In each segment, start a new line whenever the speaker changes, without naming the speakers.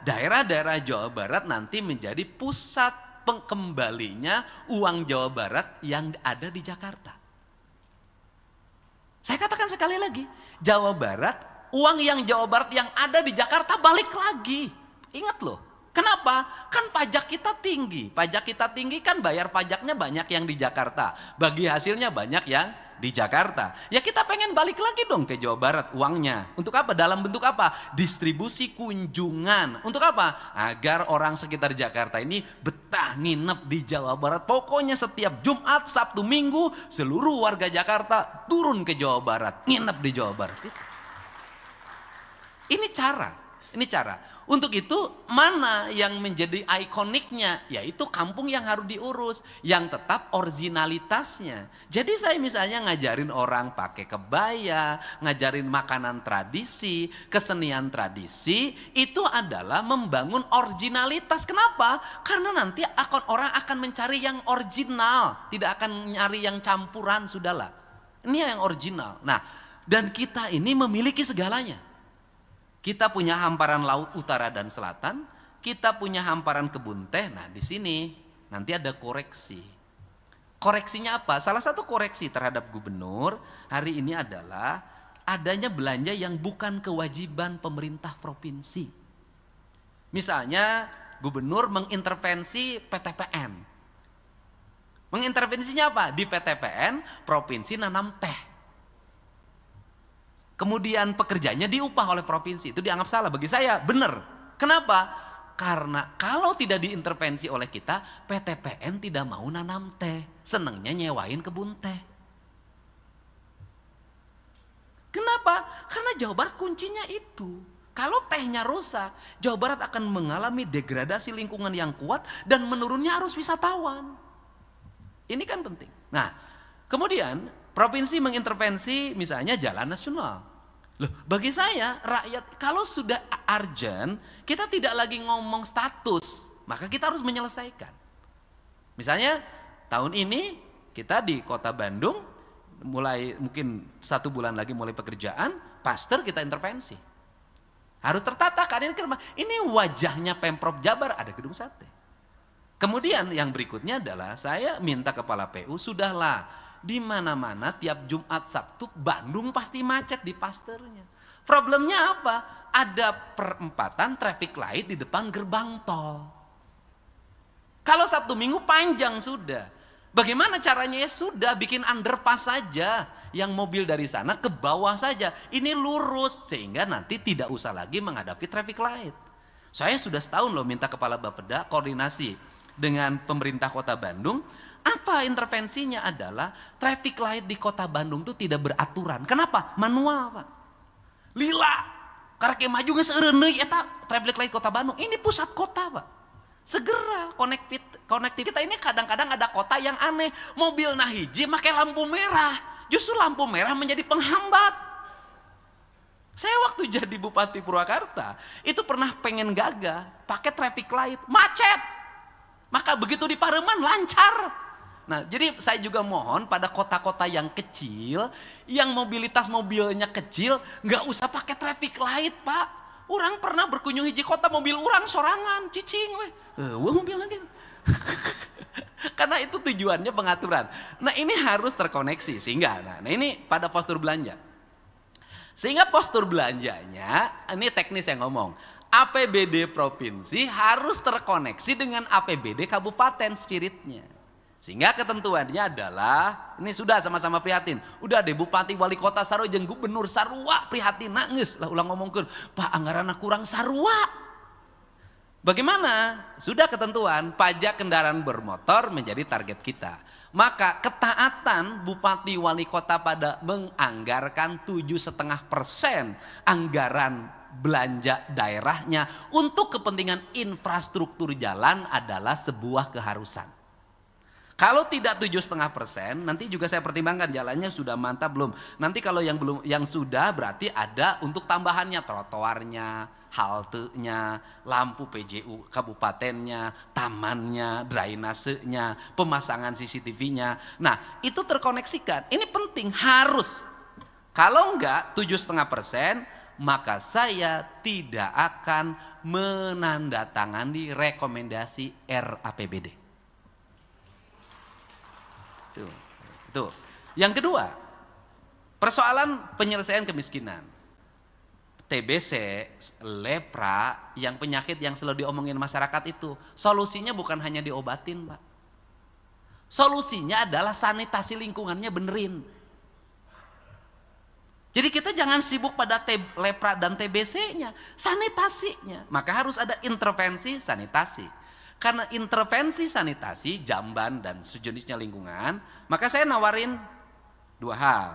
daerah-daerah Jawa Barat nanti menjadi pusat pengembalinya uang Jawa Barat yang ada di Jakarta. Saya katakan sekali lagi, Jawa Barat, uang yang Jawa Barat yang ada di Jakarta balik lagi. Ingat loh, kenapa? Kan pajak kita tinggi. Pajak kita tinggi kan bayar pajaknya banyak yang di Jakarta. Bagi hasilnya banyak yang di Jakarta. Ya kita pengen balik lagi dong ke Jawa Barat uangnya. Untuk apa? Dalam bentuk apa? Distribusi kunjungan. Untuk apa? Agar orang sekitar Jakarta ini betah nginep di Jawa Barat. Pokoknya setiap Jumat, Sabtu, Minggu seluruh warga Jakarta turun ke Jawa Barat. Nginep di Jawa Barat. Ini cara. Untuk itu mana yang menjadi ikoniknya? Yaitu kampung yang harus diurus, yang tetap originalitasnya. Jadi saya misalnya ngajarin orang pakai kebaya, ngajarin makanan tradisi, kesenian tradisi, itu adalah membangun originalitas. Kenapa? Karena nanti orang akan mencari yang original, tidak akan nyari yang campuran, sudahlah. Ini yang original. Nah, dan kita ini memiliki segalanya. Kita punya hamparan laut utara dan selatan, kita punya hamparan kebun teh. Nah, di sini nanti ada koreksi. Koreksinya apa? Salah satu koreksi terhadap gubernur hari ini adalah adanya belanja yang bukan kewajiban pemerintah provinsi. Misalnya gubernur mengintervensi PTPN. Mengintervensinya apa? Di PTPN provinsi nanam teh. Kemudian pekerjanya diupah oleh provinsi, itu dianggap salah. Bagi saya benar. Kenapa? Karena kalau tidak diintervensi oleh kita, PTPN tidak mau nanam teh, senangnya nyewain kebun teh. Kenapa? Karena Jawa Barat kuncinya itu. Kalau tehnya rusak, Jawa Barat akan mengalami degradasi lingkungan yang kuat dan menurunnya arus wisatawan. Ini kan penting. Nah, kemudian provinsi mengintervensi misalnya jalan nasional. Loh, bagi saya rakyat kalau sudah urgent, kita tidak lagi ngomong status, maka kita harus menyelesaikan. Misalnya tahun ini kita di Kota Bandung mulai mungkin 1 bulan lagi mulai pekerjaan, pastor kita intervensi. Harus tertata kan ini wajahnya Pemprov Jabar ada gedung sate. Kemudian yang berikutnya adalah saya minta kepala PU sudahlah. Di mana-mana tiap Jumat Sabtu Bandung pasti macet di pasternya. Problemnya apa? Ada perempatan traffic light di depan gerbang tol. Kalau Sabtu Minggu panjang sudah. Bagaimana caranya? Ya sudah bikin underpass saja. Yang mobil dari sana ke bawah saja. Ini lurus sehingga nanti tidak usah lagi menghadapi traffic light. Saya sudah setahun loh minta kepala Bapeda koordinasi dengan pemerintah Kota Bandung. Apa intervensinya adalah traffic light di Kota Bandung itu tidak beraturan. Kenapa? Manual, Pak. Lila, karena maju nggak seureuneuy eta traffic light Kota Bandung. Ini pusat kota, Pak. Segera konektivitas ini kadang-kadang ada kota yang aneh. Mobil hiji make lampu merah. Justru lampu merah menjadi penghambat. Saya waktu jadi Bupati Purwakarta itu pernah pengen gagah pakai traffic light, macet. Maka begitu di Pareman lancar. Nah, jadi saya juga mohon pada kota-kota yang kecil, yang mobilitas mobilnya kecil, nggak usah pakai traffic light, Pak. Orang pernah berkunjung hiji kota mobil orang sorangan, cicing, mobil lagi. Karena itu tujuannya pengaturan. Nah, ini harus terkoneksi sehingga, nah ini pada postur belanja. Sehingga postur belanjanya, ini teknis yang ngomong. APBD provinsi harus terkoneksi dengan APBD kabupaten spiritnya. Sehingga ketentuannya adalah, ini sudah sama-sama prihatin. Udah deh Bupati Wali Kota Sarua jeung Gubernur Sarua prihatin nangis. Lah ulang ngomongkeun, Pak anggaranna kurang Sarua. Bagaimana? Sudah ketentuan pajak kendaraan bermotor menjadi target kita. Maka ketaatan Bupati Wali Kota pada menganggarkan 7,5% anggaran belanja daerahnya untuk kepentingan infrastruktur jalan adalah sebuah keharusan. Kalau tidak 7,5%, nanti juga saya pertimbangkan jalannya sudah mantap belum. Nanti kalau yang belum, yang sudah berarti ada untuk tambahannya trotoarnya, haltenya, lampu PJU kabupatennya, tamannya, drainasenya, pemasangan CCTV-nya. Nah, itu terkoneksikan. Ini penting harus. Kalau enggak 7,5%, maka saya tidak akan menandatangani rekomendasi RAPBD. Itu. Yang kedua, persoalan penyelesaian kemiskinan. TBC, lepra, yang penyakit yang selalu diomongin masyarakat itu, solusinya bukan hanya diobatin, Pak. Solusinya adalah sanitasi lingkungannya benerin. Jadi kita jangan sibuk pada lepra dan TBC-nya, sanitasinya. Maka harus ada intervensi sanitasi. Karena intervensi sanitasi, jamban dan sejenisnya lingkungan, maka saya nawarin dua hal.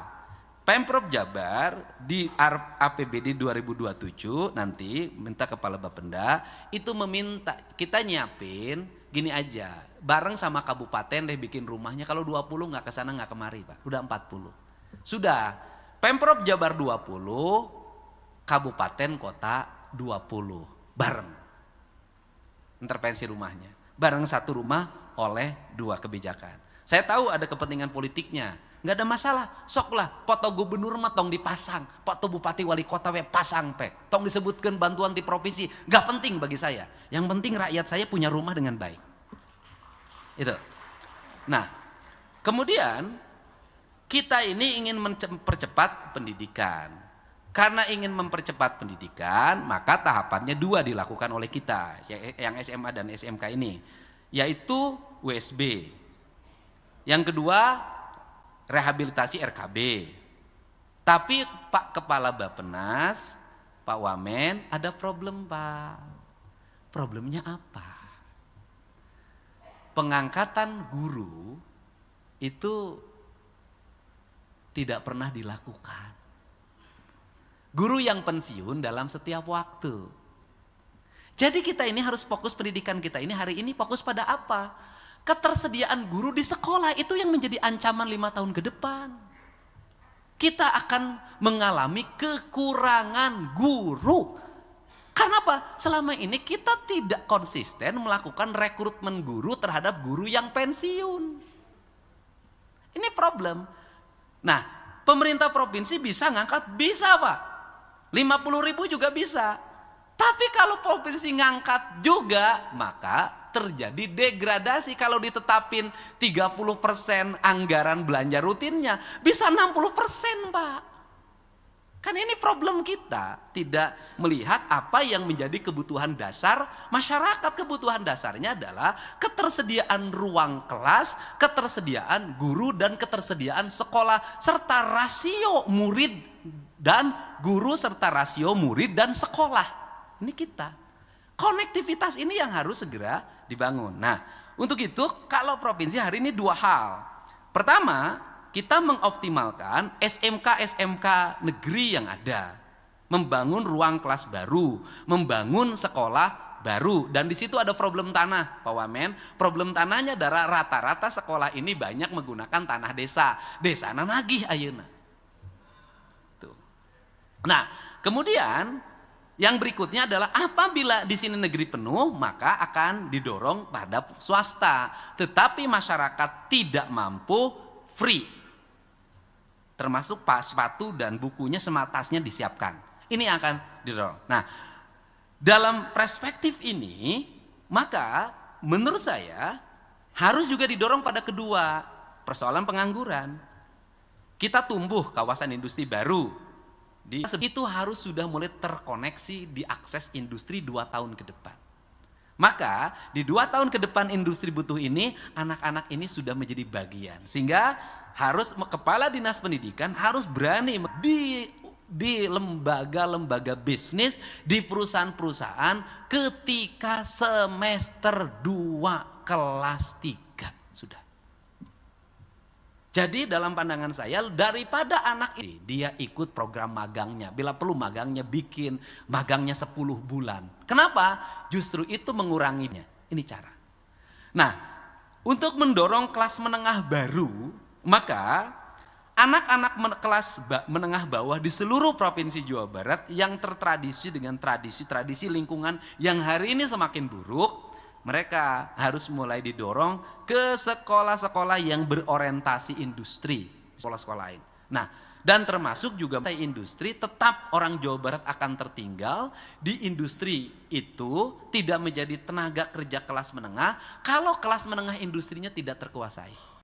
Pemprov Jabar di APBD 2027 nanti minta kepala Bapenda itu meminta kita nyiapin gini aja, bareng sama kabupaten deh bikin rumahnya, kalau 20 nggak kesana nggak kemari Pak, udah 40. Sudah, Pemprov Jabar 20, kabupaten kota 20, bareng. Intervensi rumahnya, bareng satu rumah oleh dua kebijakan. Saya tahu ada kepentingan politiknya, nggak ada masalah, soklah foto gubernur mah tong dipasang, foto bupati wali kota we pasang pek, tong disebutkan bantuan di provinsi, nggak penting bagi saya. Yang penting rakyat saya punya rumah dengan baik. Itu. Nah, kemudian kita ini ingin mempercepat pendidikan. Karena ingin mempercepat pendidikan, maka tahapannya dua dilakukan oleh kita, yang SMA dan SMK ini, yaitu WSB. Yang kedua, rehabilitasi RKB. Tapi Pak Kepala Bappenas, Pak Wamen, ada problem Pak. Problemnya apa? Pengangkatan guru itu tidak pernah dilakukan. Guru yang pensiun dalam setiap waktu. Jadi kita ini harus fokus, pendidikan kita ini hari ini fokus pada apa? Ketersediaan guru di sekolah itu yang menjadi ancaman 5 tahun ke depan. Kita akan mengalami kekurangan guru. Karena apa? Selama ini kita tidak konsisten melakukan rekrutmen guru terhadap guru yang pensiun. Ini problem. Nah, pemerintah provinsi bisa ngangkat? Bisa Pak. 50.000 juga bisa. Tapi kalau provinsi ngangkat juga, maka terjadi degradasi. Kalau ditetapin 30% anggaran belanja rutinnya, bisa 60% Pak. Kan ini problem kita, tidak melihat apa yang menjadi kebutuhan dasar masyarakat. Kebutuhan dasarnya adalah ketersediaan ruang kelas, ketersediaan guru, dan ketersediaan sekolah, serta rasio murid dan guru, serta rasio murid dan sekolah. Ini kita. Konektivitas ini yang harus segera dibangun. Nah, untuk itu kalau provinsi hari ini dua hal. Pertama, kita mengoptimalkan SMK-SMK negeri yang ada. Membangun ruang kelas baru, membangun sekolah baru. Dan di situ ada problem tanah, Pak Wamen. Problem tanahnya adalah rata-rata sekolah ini banyak menggunakan tanah desa. Desa nagih ayeuna. Tuh. Nah, kemudian yang berikutnya adalah apabila di sini negeri penuh, maka akan didorong pada swasta. Tetapi masyarakat tidak mampu, free. Termasuk sepatu dan bukunya sematasnya disiapkan. Ini akan didorong. Nah, dalam perspektif ini, maka menurut saya harus juga didorong pada kedua, persoalan pengangguran. Kita tumbuh kawasan industri baru. Itu harus sudah mulai terkoneksi diakses industri 2 tahun ke depan. Maka di 2 tahun ke depan industri butuh ini, anak-anak ini sudah menjadi bagian. Sehingga harus kepala dinas pendidikan harus berani di lembaga-lembaga bisnis, di perusahaan-perusahaan ketika semester 2 kelas 3 sudah. Jadi dalam pandangan saya, daripada anak ini dia ikut program magangnya, bila perlu magangnya bikin magangnya 10 bulan. Kenapa? Justru itu menguranginya. Ini cara. Nah, untuk mendorong kelas menengah baru, maka anak-anak kelas menengah bawah di seluruh provinsi Jawa Barat yang tertradisi dengan tradisi-tradisi lingkungan yang hari ini semakin buruk, mereka harus mulai didorong ke sekolah-sekolah yang berorientasi industri, sekolah-sekolah lain. Nah, Dan termasuk juga industri, tetap orang Jawa Barat akan tertinggal di industri itu, tidak menjadi tenaga kerja kelas menengah kalau kelas menengah industrinya tidak terkuasai.